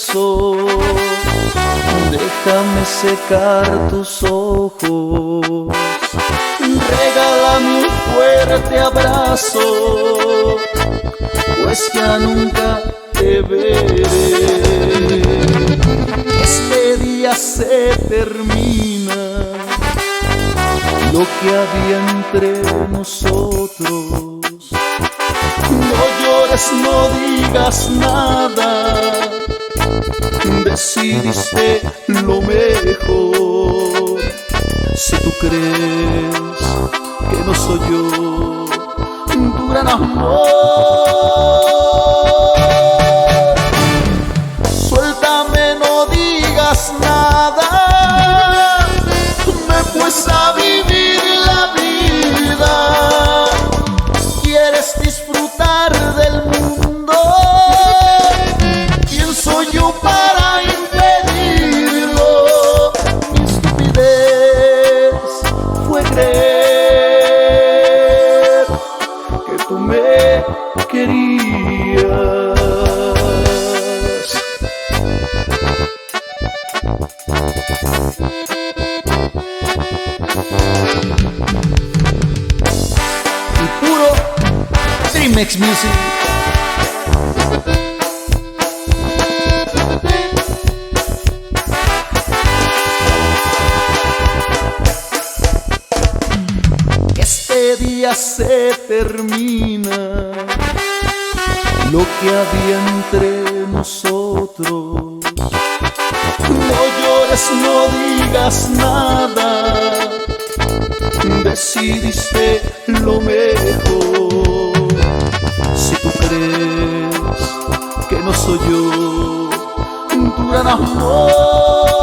besos, déjame secar tus ojos, regálame un fuerte abrazo, pues ya nunca te veré. Este día se termina, lo que había entre nosotros. No llores, no digas nada, decidiste lo mejor. Si tú crees que no soy yo tu gran amor, suéltame, no digas nada, me pues a vivir la vida. ¿Quieres disfrutar del mundo? ¿Quién soy yo para impedirlo? Mi estupidez fue creer que tú me querías. Y puro Dreamix Music. Este día se termina, lo que había entre nosotros. No llores, no digas nada, decidiste lo mejor. Si tú crees que no soy yo tu gran amor,